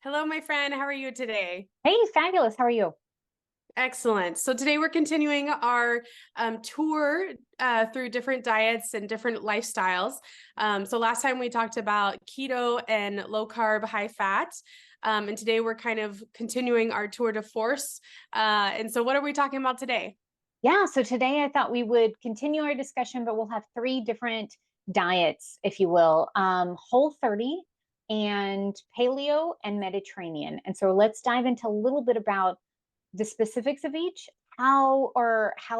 Hello, my friend. How are you today? Hey, fabulous. How are you? Excellent. So today we're continuing our tour through different diets and different lifestyles. So last time we talked about keto and low carb, high fat. And today we're kind of continuing our tour de force. And so what are we talking about today? Yeah, so today I thought we would continue our discussion, but we'll have three different diets, if you will, Whole30 and Paleo and Mediterranean. And so let's dive into a little bit about the specifics of each, how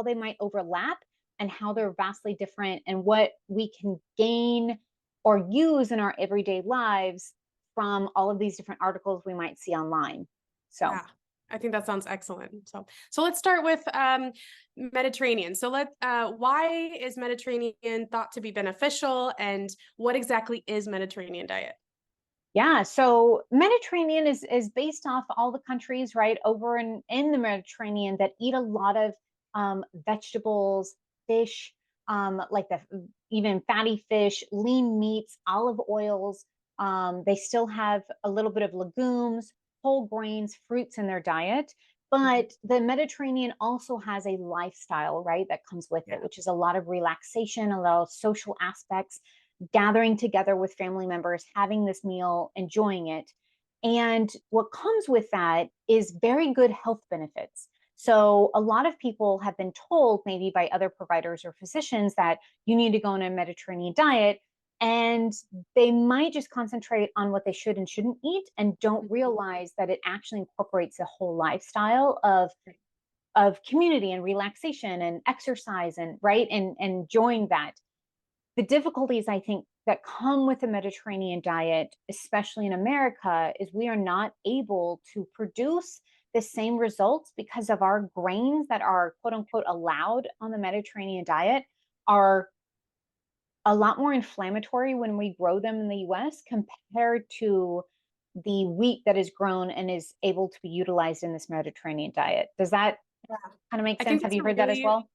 they might overlap and how they're vastly different and what we can gain or use in our everyday lives from all of these different articles we might see online. So Yeah, I think that sounds excellent. So let's start with Mediterranean. Why is Mediterranean thought to be beneficial, and what exactly is Mediterranean diet? yeah, so Mediterranean is based off all the countries right over in the Mediterranean that eat a lot of vegetables, fish, like the even fatty fish, lean meats, olive oils. They still have a little bit of legumes, whole grains, fruits in their diet. Mhm. But the Mediterranean also has a lifestyle, right, that comes with it, Yeah. which is a lot of relaxation, a lot of social aspects, gathering together with family members, having this meal, enjoying it. And what comes with that is very good health benefits. So, a lot of people have been told, maybe by other providers or physicians, that you need to go on a Mediterranean diet. And they might just concentrate on what they should and shouldn't eat and don't Mhm. realize that it actually incorporates a whole lifestyle of community and relaxation and exercise and right and enjoying that. The difficulties I think that come with the Mediterranean diet, especially in America, is we are not able to produce the same results because of our grains that are quote unquote allowed on the Mediterranean diet are a lot more inflammatory when we grow them in the US compared to the wheat that is grown and is able to be utilized in this Mediterranean diet. Does that Yeah. kind of make I think sense? Have that's you a heard that as really well?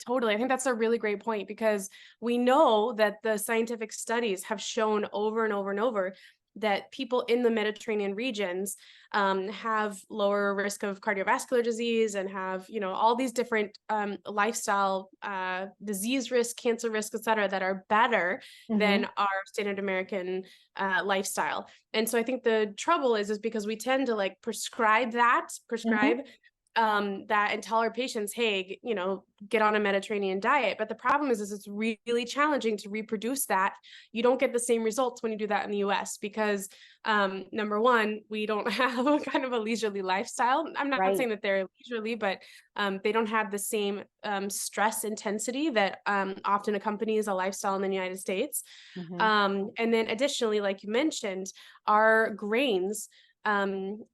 Totally. I think that's a really great point because we know that the scientific studies have shown over and over and over that people in the Mediterranean regions have lower risk of cardiovascular disease and have, all these different lifestyle disease risk, cancer risk, et cetera, that are better Hmm. than our standard American lifestyle. And so I think the trouble is because we tend to like Hmm. prescribe that and tell our patients, hey, get on a Mediterranean diet. But the problem is it's really challenging to reproduce that. You don't get the same results when you do that in the US because number one, we don't have a kind of a leisurely lifestyle. I'm not Right. saying that they're leisurely, but they don't have the same stress intensity that often accompanies a lifestyle in the United States. Hmm. And then additionally, like you mentioned, our grains,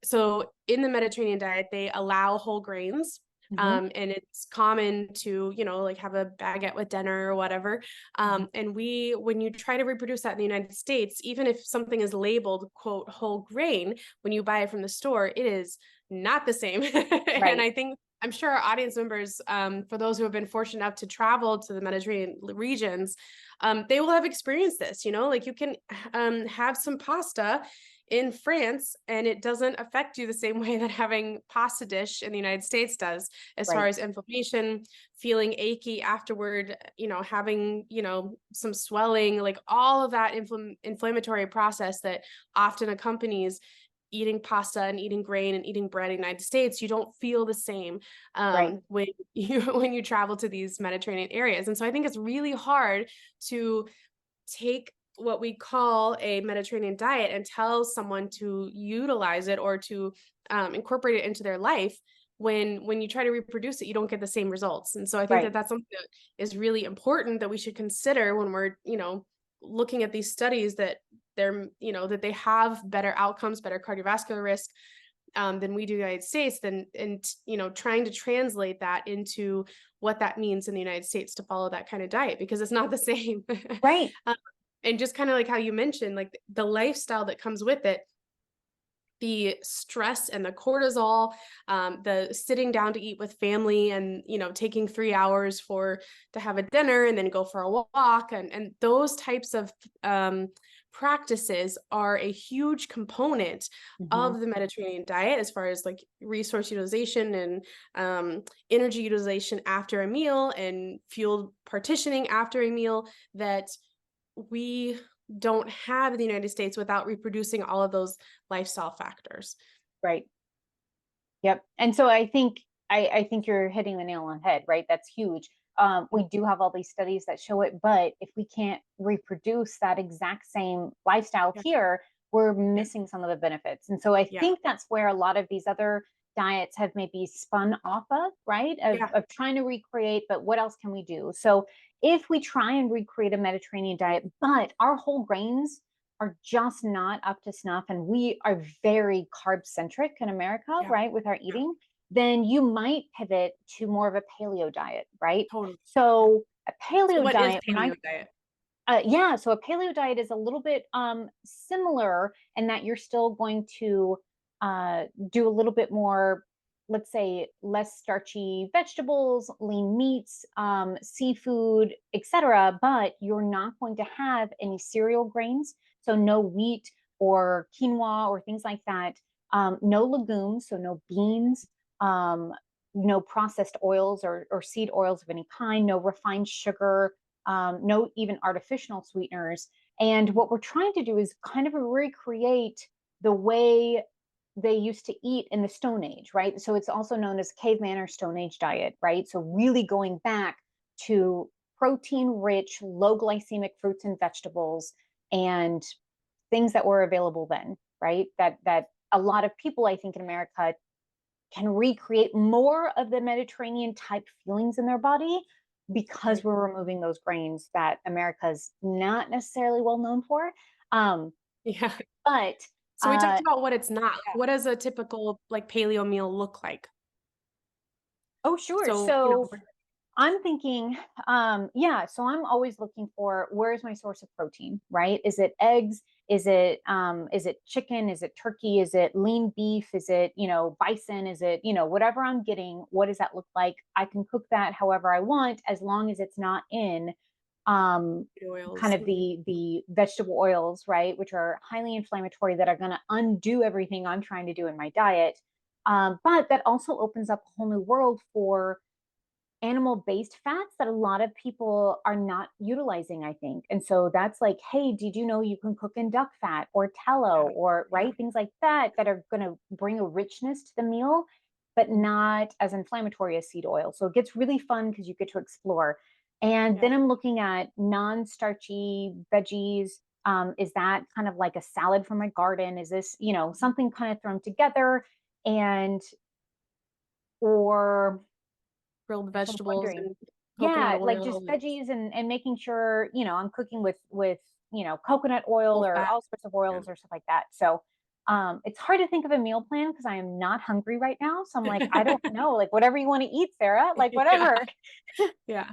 so in the Mediterranean diet, they allow whole grains. Hmm. And it's common to, like have a baguette with dinner or whatever. Hmm. And when you try to reproduce that in the United States, even if something is labeled, quote, whole grain, when you buy it from the store, it is not the same. And Right. I'm sure our audience members, for those who have been fortunate enough to travel to the Mediterranean regions, they will have experienced this, like you can have some pasta in France and it doesn't affect you the same way that having pasta dish in the United States does as far Right. as inflammation, feeling achy afterward, having, some swelling, like all of that inflammatory process that often accompanies eating pasta and eating grain and eating bread in the United States, you don't feel the same Right. when you when you travel to these Mediterranean areas. And so I think it's really hard to take what we call a Mediterranean diet and tell someone to utilize it or to incorporate it into their life when you try to reproduce it, you don't get the same results. And so I think that Right. that's something that is really important that we should consider when we're looking at these studies that that they have better outcomes, better cardiovascular risk than we do in the United States, then and trying to translate that into what that means in the United States to follow that kind of diet because it's not the same. Right. Um, and just kind of like how you mentioned, like the lifestyle that comes with it, the stress and the cortisol, the sitting down to eat with family and taking 3 hours to have a dinner and then go for a walk and those types of practices are a huge component Mhm. of the Mediterranean diet as far as like resource utilization and energy utilization after a meal and fuel partitioning after a meal that we don't have in the United States without reproducing all of those lifestyle factors. Right. Yep. And so I think you're hitting the nail on the head, right? That's huge. We do have all these studies that show it, but if we can't reproduce that exact same lifestyle Yeah, here, we're yeah, missing some of the benefits. And so I yeah, think that's where a lot of these other diets have maybe spun off of, right? yeah, Of trying to recreate, but what else can we do? So if we try and recreate a Mediterranean diet, but our whole grains are just not up to snuff and we are very carb centric in America, yeah, right, with our yeah, eating, then you might pivot to more of a paleo diet, right? totally. Yeah. So a So paleo what is diet, when I paleo diet? yeah, so a paleo diet is a little bit similar in that you're still going to do a little bit more, let's say, less starchy vegetables, lean meats, seafood, etc. But you're not going to have any cereal grains, so no wheat or quinoa or things like that. No legumes, so no beans. No processed oils or seed oils of any kind, no refined sugar, no even artificial sweeteners. And Mhm. what we're trying to do is kind of recreate the way they used to eat in the Stone Age, right? So it's also known as caveman or Stone Age diet, right? So really going back to protein rich, low glycemic fruits and vegetables and things that were available then, right? That a lot of people, I think, in America can recreate more of the Mediterranean type feelings in their body because Right. we're removing those grains that America's not necessarily well known for. Um, Yeah. but So we talked about what it's not. Like, yeah. what does a typical like paleo meal look like? Oh, sure. So, So I'm thinking, yeah, so I'm always looking for where's my source of protein, right? Is it eggs? Is it chicken? Is it turkey? Is it lean beef? Is it, bison? Is it, whatever I'm getting, what does that look like? I can cook that however I want as long as it's not in um kind oils. of the vegetable oils, right, which are highly inflammatory that are going to undo everything I'm trying to do in my diet. But that also opens up a whole new world for animal based fats that a lot of people are not utilizing, I think. And so that's like, hey, did you know you can cook in duck fat or tallow Yeah. or Yeah. right things like that that are going to bring a richness to the meal, but Mhm. not as inflammatory as seed oil. So it gets really fun because you get to explore. And Yeah. then I'm looking at non-starchy veggies. Is that kind of like a salad from my garden? Is this, Mhm. something kind of thrown together? And or Grilled I'm vegetables wondering, and coconut yeah, like oil just and veggies and making sure, I'm cooking with, coconut oil full or fat. all sorts of Yeah. oils or stuff like that. So it's hard to think of a meal plan because I am not hungry right now. So I'm like, I don't know, like whatever you want to eat, Sarah, like Yeah. whatever. Yeah.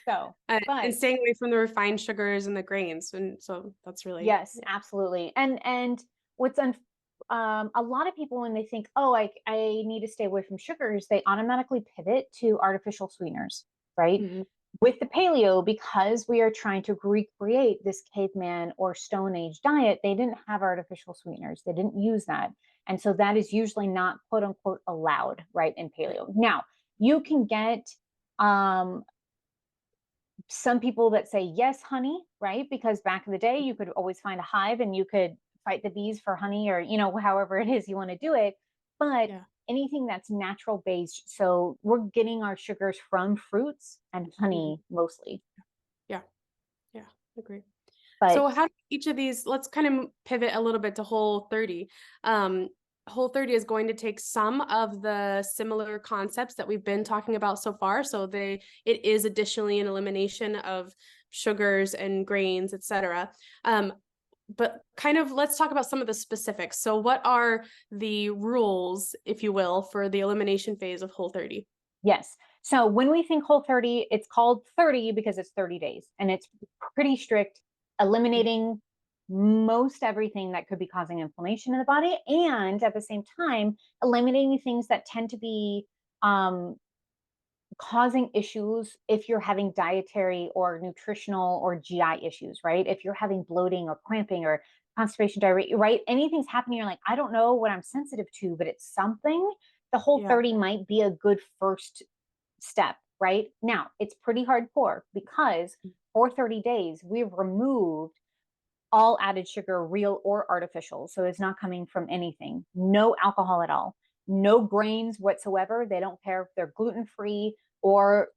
So, And but staying away from the refined sugars and the grains. And so that's really, yes, absolutely. And what's a lot of people when they think, oh, I need to stay away from sugars, they automatically pivot to artificial sweeteners, right? Mhm. With the paleo, because we are trying to recreate this caveman or Stone Age diet, they didn't have artificial sweeteners. They didn't use that. And so that is usually not quote unquote allowed, right, in Right. paleo. Now, you can get um, some people that say yes, honey, right? Because back in the day, you could always find a hive and you could fight the bees for honey or, however it is you want to do it. But Yeah. anything that's natural based. So we're getting our sugars from fruits and Mhm. honey mostly. Yeah. Yeah. Agree. But So how do each of these, let's kind of pivot a little bit to Whole30. Um, Whole30 is going to take some of the similar concepts that we've been talking about so far. So it is additionally an elimination of sugars and grains, etc. But kind of let's talk about some of the specifics. So what are the rules, if you will, for the elimination phase of Whole30? yes. So when we think Whole30, it's called 30 because it's 30 days and it's pretty strict, eliminating most everything that could be causing inflammation in the body. And at the same time, eliminating things that tend to be um, causing issues if you're having dietary or nutritional or GI issues, right? If you're having bloating or cramping or constipation, diarrhea, right? Anything's happening, you're like, I don't know what I'm sensitive to, but it's something. The whole Yeah. 30 might be a good first step, right? Now, it's pretty hardcore because for 30 days, we've removed all added sugar, real or artificial. So it's not coming from anything. No alcohol at all. No grains whatsoever. They don't care if they're gluten free or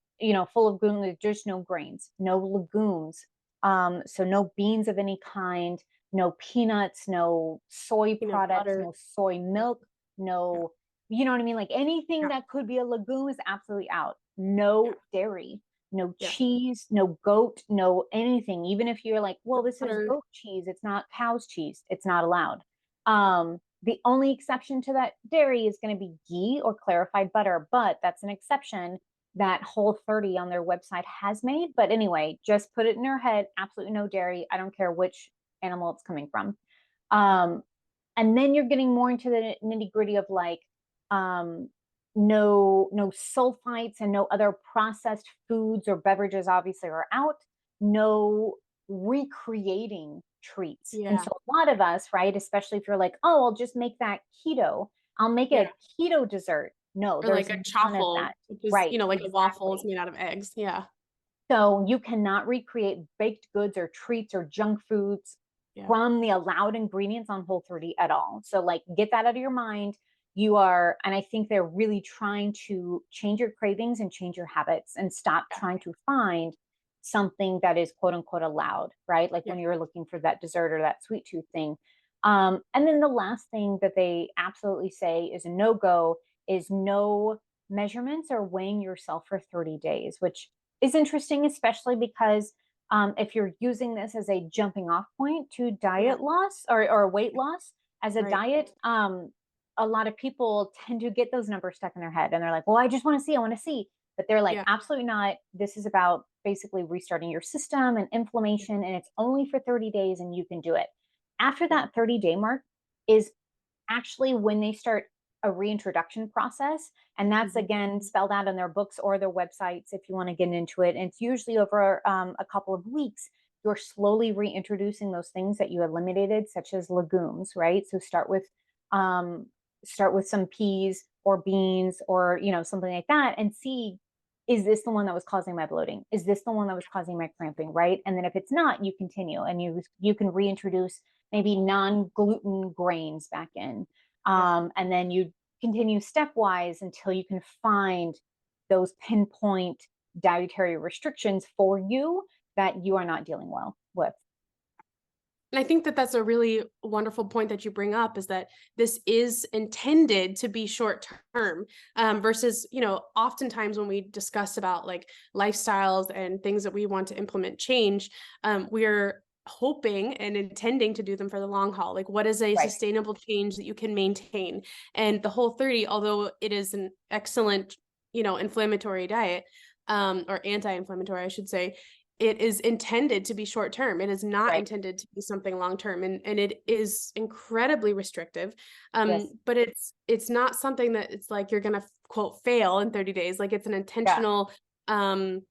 full of gluten. There's just no grains, no legumes. So no beans of any kind, no peanuts, no soy Peanut products, butter. no soy milk, Yeah. no, you know what I mean? Like anything Yeah. that could be a legume is absolutely out. Yeah. No dairy, no Yeah. cheese, no goat, no anything. Even if you're like, well, this is Butter. goat cheese, it's not cow's cheese, it's not allowed. The only exception to that dairy is going to be ghee or clarified butter, but that's an exception that Whole30 on their website has made. But anyway, just put it in your head, absolutely no dairy. I don't care which animal it's coming from. Um, and then you're getting more into the nitty gritty of like um, no sulfites and no other processed foods or beverages obviously are out, no recreating treats. And Yeah. so a lot of us, right, especially if you're like, oh, I'll just make that keto, I'll make Yeah. a keto dessert. No, Or there's like a none of chaffle, that. which is, Right, like a waffle is exactly. made out of eggs. Yeah. So you cannot recreate baked goods or treats or junk foods Yeah. from the allowed ingredients on Whole30 at all. So like get that out of your mind. You are, and I think they're really trying to change your cravings and change your habits and stop Yeah. trying to find something that is quote unquote allowed, right? Like Yeah. when you're looking for that dessert or that sweet tooth thing. And then the last thing that they absolutely say is a no-go is no measurements or weighing yourself for 30 days, which is interesting, especially because if you're using this as a jumping off point to Yeah. diet loss or weight loss as a Right. diet, a lot of people tend to get those numbers stuck in their head and they're like, well, I just want to see, I want to see. But they're like, Yeah. absolutely not. This is about basically restarting your system and Yeah. inflammation, and it's only for 30 days and you can do it. After Yeah. that 30-day mark is actually when they start a reintroduction process. And that's Mhm. again spelled out in their books or their websites if you want to get into it. And it's usually over a couple of weeks. You're slowly reintroducing those things that you eliminated, such as legumes, right? So um, start with some peas or beans or something like that, and see, is this the one that was causing my bloating? Is this the one that was causing my cramping, right? And then if it's not, you continue and you can reintroduce maybe non-gluten grains back in. Yeah. And then you continue stepwise until you can find those pinpoint dietary restrictions for you that you are not dealing well with. And I think that that's a really wonderful point that you bring up is that this is intended to be short term versus, oftentimes when we discuss about like lifestyles and things that we want to implement change, we're hoping and intending to do them for the long haul. Like, what is a Right. sustainable change that you can maintain? And the Whole30, although it is an excellent, inflammatory diet, or anti-inflammatory, I should say, it is intended to be short term. It is not Right. intended to be something long term, and it is incredibly restrictive. Yes. But it's not something that it's like you're gonna quote fail in 30 days. Like it's an Yeah. intentional um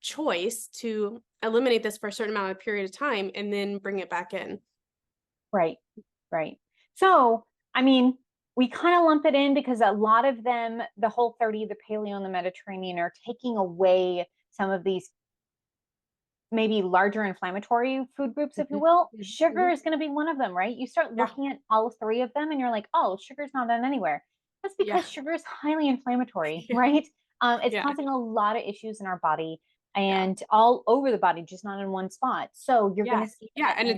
choice to eliminate this for a certain amount of period of time and then bring it back in. Right. Right. So, I mean, we kind of lump it in because a lot of them, the Whole30, the Paleo, and the Mediterranean, are taking away some of these maybe larger inflammatory food groups, if you Mhm. will. Mhm. Sugar Mhm. is going to be one of them, right? You start Yeah. looking at all three of them and you're like, oh, sugar's not done anywhere. That's Yeah. because sugar is highly inflammatory, right? It's Yeah. causing a lot of issues in our body Yeah. and all over the body, just not in one spot. So you're going Yeah. to see Yeah. that And in,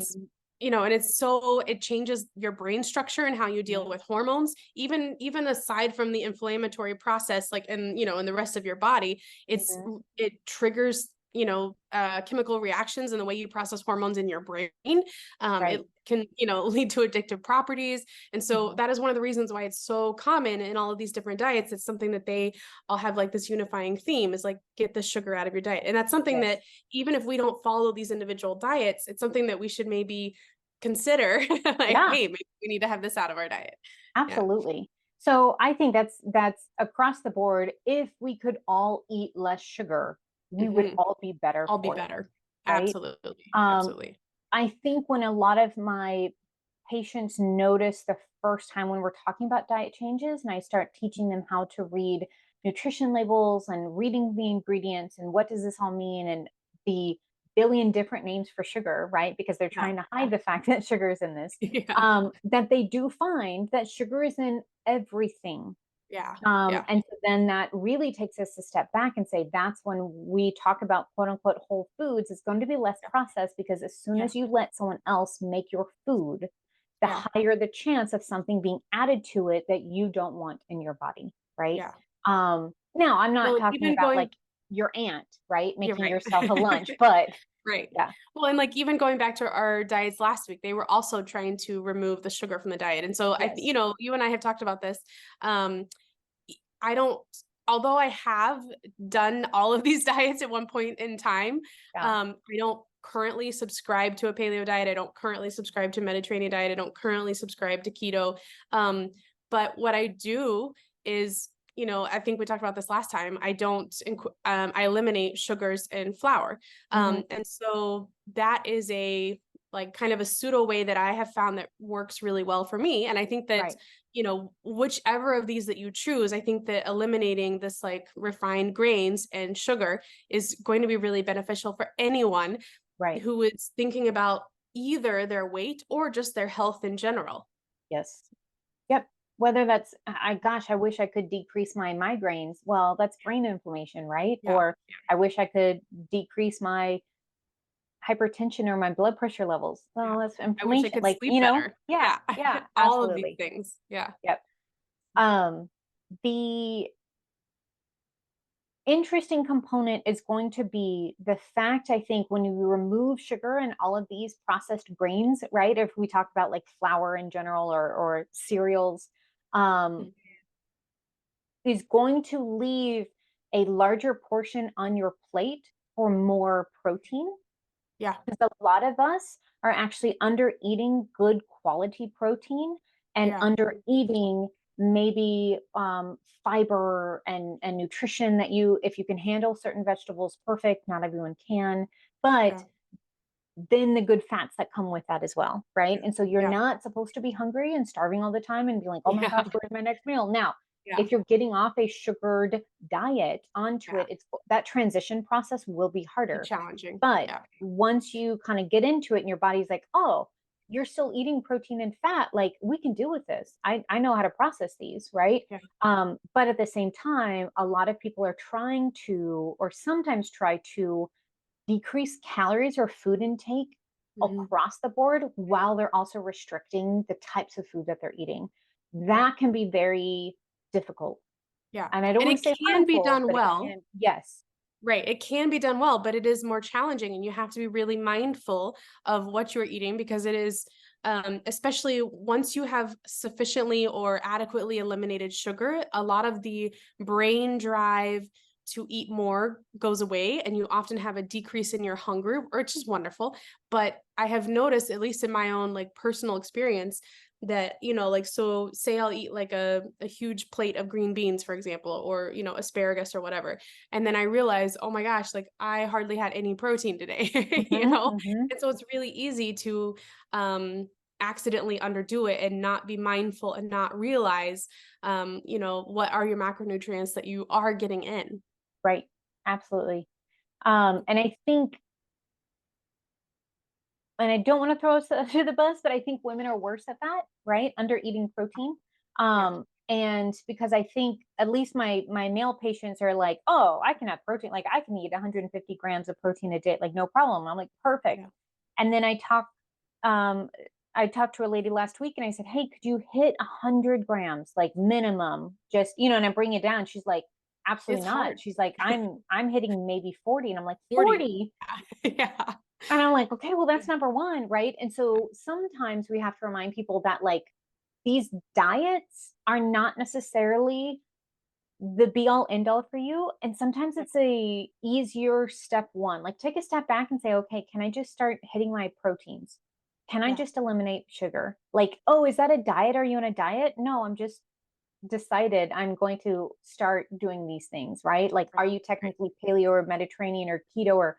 it changes your brain structure and how you deal with hormones, even aside from the inflammatory process, like in the rest of your body, Mhm. it triggers, chemical reactions in the way you process hormones in your brain. It Right. can, lead to addictive properties. And so Mhm. that is one of the reasons why it's so common in all of these different diets. It's something that they all have like this unifying theme is like, get the sugar out of your diet. And that's something that Yes. even if we don't follow these individual diets, it's something that we should maybe consider like, Yeah. hey, maybe we need to have this out of our diet. Yeah. Absolutely. So I think that's across the board. If we could all eat less sugar, we would Hmm. all be better I'll be for it, better. right? Absolutely. Um, Absolutely. I think when a lot of my patients notice the first time when we're talking about diet changes, and I start teaching them how to read nutrition labels and reading the ingredients and what does this all mean, and the billion different names for sugar, right? Because they're Yeah. trying to hide the fact that sugar is in this, Yeah. that they do find that sugar is in everything. Yeah. Yeah. And so then that really takes us a step back and say that's when we talk about quote unquote whole foods. It's going to be less Yeah. processed because as soon Yeah. as you let someone else make your food, the Yeah. higher the chance of something being added to it that you don't want in your body, right? Yeah. Now I'm not Well, talking even about like going, your aunt, right, you're making right. yourself a lunch, but Right. yeah, Well, and like even going back to our diets last week, they were also trying to remove the sugar from the diet. And so yes, you and I have talked about this. Um, I don't, although I have done all of these diets at one point in time, yeah, I don't currently subscribe to a paleo diet. I don't currently subscribe to a Mediterranean diet. I don't currently subscribe to keto. Um, but what I do is, I think we talked about this last time. I eliminate sugars and flour. hmm, And so that is a like kind of a pseudo way that I have found that works really well for me. And I think that right, whichever of these that you choose, I think that eliminating this like refined grains and sugar is going to be really beneficial for anyone right, who is thinking about either their weight or just their health in general. yes. Yep. Whether that's gosh, I wish I could decrease my migraines. Well, that's brain inflammation, right? Yeah. Or I wish I could decrease my hypertension or my blood pressure levels. Yeah. Well, that's I wish I inflammation. could Like, sleep better. yeah, Yeah. yeah, All of these absolutely. things. Yeah. Yep. Um, the interesting component is going to be the fact, I think, when you remove sugar and all of these processed grains, right? If we talk about like flour in general or cereals, um, Mhm. is going to leave a larger portion on your plate for more protein. Yeah. Because a lot of us are actually under eating good quality protein and Yeah. under eating maybe fiber and nutrition that you, if you can handle certain vegetables, perfect. Not everyone can, but Yeah. then the good fats that come with that as well, right? Yeah. And so you're Yeah. not supposed to be hungry and starving all the time and be like, oh my Yeah. gosh, where's my next meal? Now, Yeah. if you're getting off a sugared diet onto Yeah. it, it's that transition process will be Be harder. challenging. But Yeah. once you kind of get into it and your body's like, oh, you're still eating protein and fat, like we can deal with this. I know how to process these, right? Yeah. But at the same time, a lot of people are trying to, or sometimes try to decrease calories or food intake Mhm. across the board while they're also restricting the types of food that they're eating. Yeah. That can be very difficult. Yeah. And I don't And want it to say can be harmful, done but it well. can, yes. Right. It can be done well, but it is more challenging and you have to be really mindful of what you're eating because it is especially once you have sufficiently or adequately eliminated sugar, a lot of the brain drive to eat more goes away and you often have a decrease in your hunger, which is wonderful. But I have noticed, at least in my own like personal experience, that like so say I'll eat like a huge plate of green beans, for example, or asparagus or whatever, and then I realized, oh my gosh, like I hardly had any protein today, Hmm, hmm. and so it's really easy to accidentally underdo it and not be mindful and not realize what are your macronutrients that you are getting in. Right. Absolutely. And I think, and I don't want to throw us under the bus, but I think women are worse at that, right? Under eating protein. Yeah. And because I think at least my male patients are like, oh, I can have protein, like I can eat 150 grams of protein a day, like no problem. I'm like, perfect. Yeah. And then um, I talked to a lady last week and I said, hey, could you hit 100 grams, like minimum, just, and I bring it down. She's like, It's absolutely not. hard. She's like, I'm hitting maybe 40. And I'm like, 40. 40? Yeah. And I'm like, okay, well, that's number one, right? And so sometimes we have to remind people that like these diets are not necessarily the be all end all for you. And sometimes Yeah. it's a easier step one. Like take a step back and say, okay, can I just start hitting my proteins? Can I Yeah. just eliminate sugar? Like, oh, is that a diet? Are you on a diet? No, I'm just decided I'm going to start doing these things, right? Like, are you Right. technically paleo or Mediterranean or keto or,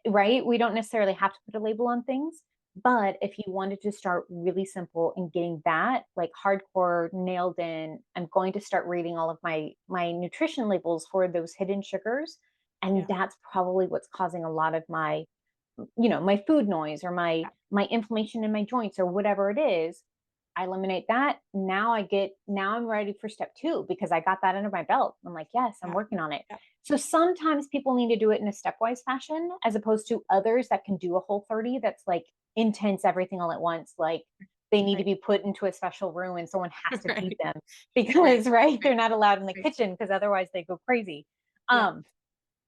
right? We don't necessarily have to put a label on things. But if you wanted to start really simple and getting that like hardcore nailed in, I'm going to start reading all of my nutrition labels for those hidden sugars. And Yeah. that's probably what's causing a lot of my, my food noise or Yeah. my inflammation in my joints or whatever it is. I eliminate that. Now I'm ready for step two because I got that under my belt. I'm like, yes, I'm Yeah. working on it. Yeah. So sometimes people need to do it in a stepwise fashion as opposed to others that can do a Whole30 that's like intense everything all at once. Like they need to Right. be put into a special room and someone has to feed Right. them Right. because right, they're Right. not allowed in the Right. kitchen because otherwise they go crazy. Yeah. Um,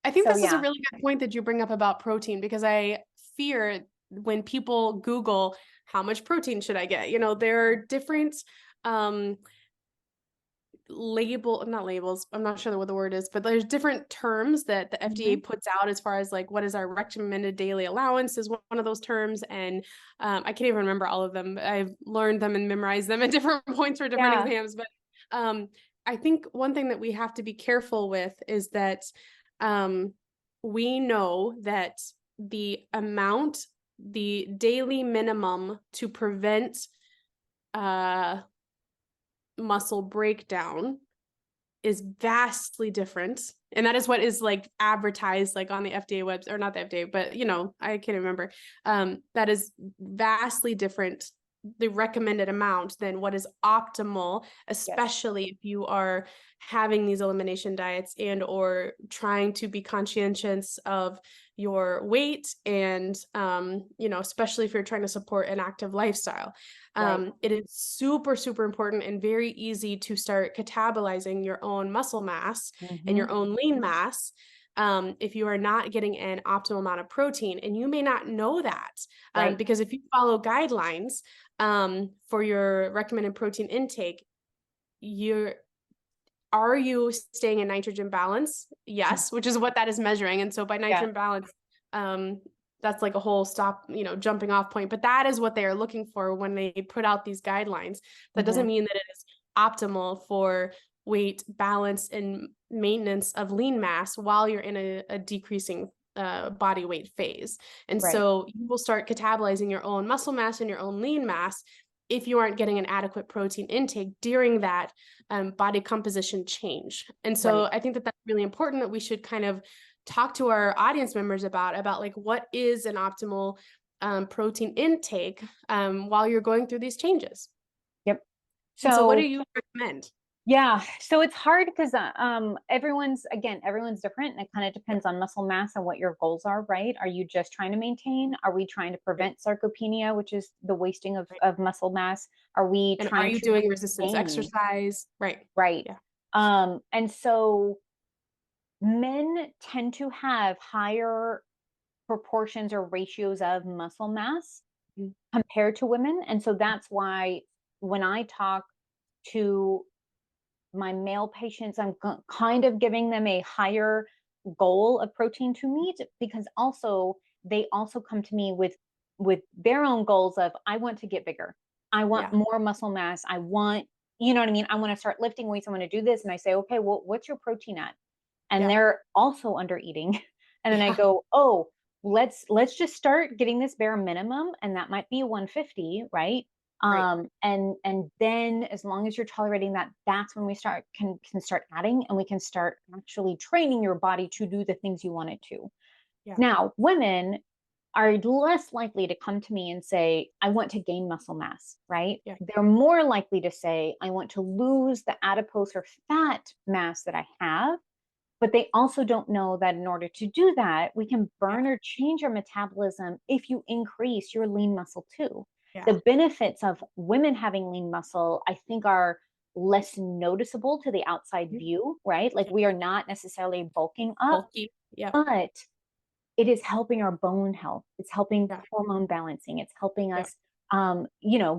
I think so this is a yeah, really good point that you bring up about protein because I fear when people Google how much protein should I get? There are different um not labels, I'm not sure what the word is, but there's different terms that the FDA hmm puts out as far as like what is our recommended daily allowance is one of those terms. And I can't even remember all of them. I've learned them and memorized them at different points for different yeah, exams. But um, I think one thing that we have to be careful with is that um, we know that the daily minimum to prevent uh, muscle breakdown is vastly different. And that is what is like advertised like on the FDA website, or not the FDA, but I can't remember. That is vastly different, the recommended amount, than what is optimal, yes, especially if you are having these elimination diets and or trying to be conscientious of your weight and especially if you're trying to support an active lifestyle. right. It is super, super important and very easy to start catabolizing your own muscle mass and hmm your own lean mass if you are not getting an optimal amount of protein. And you may not know that Right. because if you follow guidelines for your recommended protein intake, you're are you staying in nitrogen balance? Yes, which is what that is measuring. And so by Yeah. nitrogen balance, um, that's like a whole stop, jumping off point. But that is what they are looking for when they put out these guidelines. That hmm doesn't mean that it is optimal for weight balance and maintenance of lean mass while you're in a decreasing body weight phase. And Right. so you will start catabolizing your own muscle mass and your own lean mass if you aren't getting an adequate protein intake during that body composition change. And Right. so I think that that's really important that we should kind of talk to our audience members about like what is an optimal protein intake while you're going through these changes. Yep. And so what do So you recommend? yeah, so it's hard because everyone's different and it kind of Yep. depends on muscle mass and what your goals are, right? Are you just trying to maintain? Are we trying to Right. prevent sarcopenia, which is the wasting Right. of muscle mass? Are we And are trying you to doing resistance gain? exercise? Right. Right. Yeah. And so men tend to have higher proportions or ratios of muscle mass Mhm. compared to women. And so that's why when I talk to my male patients, I'm kind of giving them a higher goal of protein to meet because also they also come to me with their own goals of I want to get bigger. I want Yeah. more muscle mass. I want, you know what I mean? I want to start lifting weights. I want to do this. And I say, okay, well, what's your protein at? And Yeah. they're also under eating. And then I Yeah. go, oh, let's just start getting this bare minimum. And that might be 150, right? Right. And then as long as you're tolerating that, that's when we can start adding and we can start actually training your body to do the things you want it to. Yeah. Now, women are less likely to come to me and say, I want to gain muscle mass, right? Yeah. They're more likely to say, I want to lose the adipose or fat mass that I have. But they also don't know that in order to do that, we can Yeah. burn or change our metabolism if you increase your lean muscle too. Yeah. The benefits of women having lean muscle, I think, are less noticeable to the outside Mhm. view, right? Like Yeah. we are not necessarily bulking up, Bulky. Yep. but it is helping our bone health. It's helping Yeah. hormone balancing. It's helping Yep. us,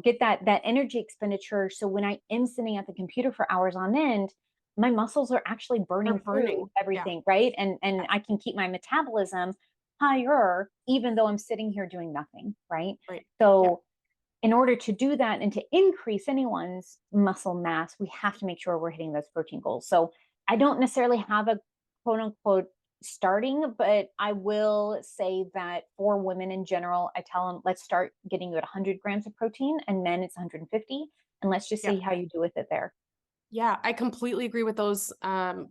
get that energy expenditure. So when I am sitting at the computer for hours on end, my muscles are actually We're burning burning. through Yeah. everything, right? And Yeah. I can keep my metabolism higher even though I'm sitting here doing nothing, right? Right. Yeah. So in order to do that and to increase anyone's muscle mass, we have to make sure we're hitting those protein goals. So I don't necessarily have a quote unquote starting, but I will say that for women in general, I tell them, let's start getting you at 100 grams of protein, and men it's 150. And let's just Yeah. see how you do with it there. Yeah, I completely agree with those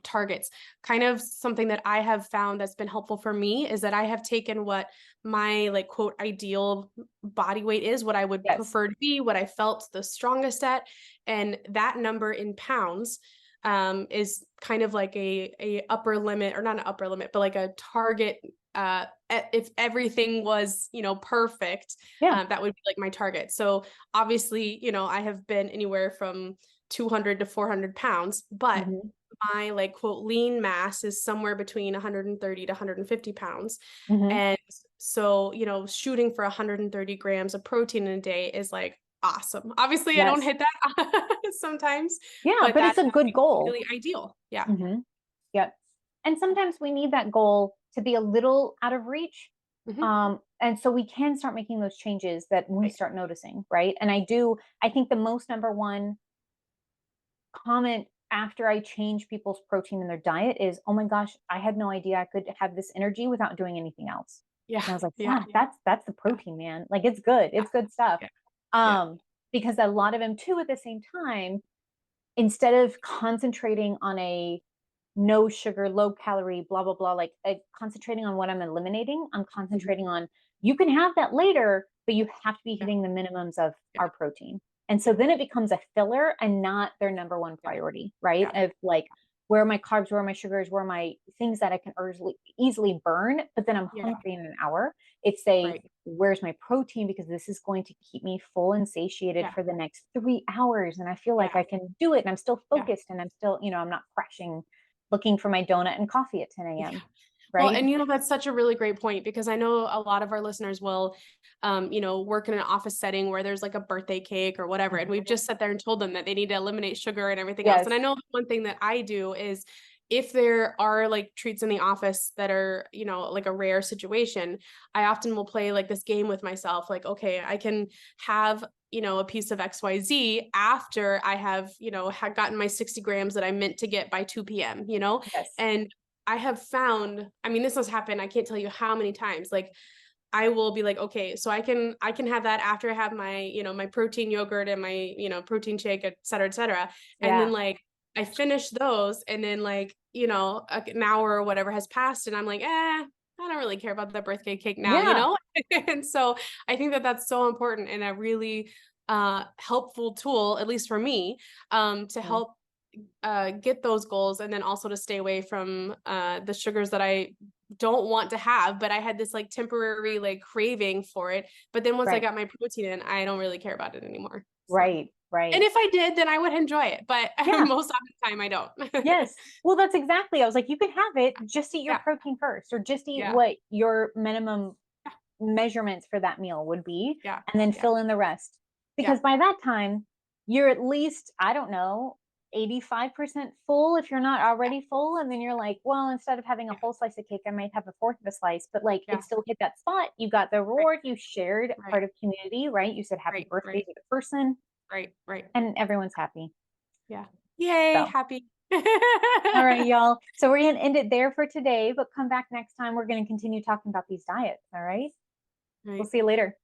targets. Kind of something that I have found that's been helpful for me is that I have taken what my like quote ideal body weight is, what I would Yes. prefer to be, what I felt the strongest at, and that number in pounds is kind of like a upper limit, or not an upper limit, but like a target. If everything was, perfect, Yeah. that would be like my target. So obviously, I have been anywhere from 200 to 400 pounds, but Mm-hmm. my like quote lean mass is somewhere between 130 to 150 pounds. Mm-hmm. And so, shooting for 130 grams of protein in a day is like awesome. Obviously, I don't Yes. hit that sometimes, Yeah, but but that it's a good goal. really ideal. Yeah. Mm-hmm. Yep. And sometimes we need that goal to be a little out of reach. Hmm. And so we can start making those changes that we Right. start noticing, right? And I think the most number one comment after I change people's protein in their diet is, oh my gosh, I had no idea I could have this energy without doing anything else. Yeah. And I was like, Yeah. yeah, that's the Yeah. protein, man. Like it's good. Yeah. It's good stuff. Yeah. Yeah. Um, because a lot of them too at the same time, instead of concentrating on a no sugar, low calorie, blah, blah, blah, like concentrating on what I'm eliminating, I'm Mhm. concentrating on you can have that later, but you have to be Yeah. hitting the minimums of Yeah. our protein. And so Yeah. then it becomes a filler and not their number one Yeah. priority, right? Yeah. Of like, where are my carbs, where are my sugars, where are my things that I can easily burn, but then I'm Yeah. hungry in an hour. It's a Right. where's my protein, because this is going to keep me full and satiated Yeah. for the next 3 hours. And I feel like Yeah. I can do it and I'm still Yeah. focused and I'm still, I'm not crashing looking for my donut and coffee at 10 Yeah. a.m. Well, Right? and that's such a really great point, because I know a lot of our listeners will, work in an office setting where there's like a birthday cake or whatever, and we've Mhm. just sat there and told them that they need to eliminate sugar and everything else. And I Yes. know one thing that I do is, if there are like treats in the office that are, like a rare situation, I often will play like this game with myself, like, okay, I can have, a piece of XYZ after I have, had gotten my 60 grams that I meant to get by 2 p.m., Yes. and I have found, I mean, this has happened, I can't tell you how many times. Like, I will be like, okay, so I can have that after I have my, my protein yogurt and my, protein shake, et cetera, et cetera. And then Yeah. like I finish those, and then like, an hour or whatever has passed, and I'm like, I don't really care about the birthday cake now, Yeah. And so I think that that's so important, and a really helpful tool, at least for me, to Mhm. help get those goals, and then also to stay away from the sugars that I don't want to have, but I had this like temporary like craving for it. But then once I Right. got my protein in, I don't really care about it anymore. So, Right. and Right. if I did, then I would enjoy it. But Yeah. most of the time, I don't. Yes. Well, that's exactly. I was like, you can have it, just eat your Yeah, protein first, or just eat yeah, what your minimum measurements for that meal would be, yeah, and then yeah, fill in the rest. yeah, Because by that time, you're at least, I don't know, 85% full if you're not yeah, already full. And then you're like, well, instead of having a yeah, whole slice of cake, I might have a fourth of a slice, but like yeah. it still hit that spot. You got the Right, reward, you shared right, part of community, right? You said happy right, birthday right, to the person, right, right. and everyone's happy. Yeah. Yay, So, happy. all right, y'all. So we're going to end it there for today, but come back next time. We're going to continue talking about these diets. All right. We'll Right. see you later.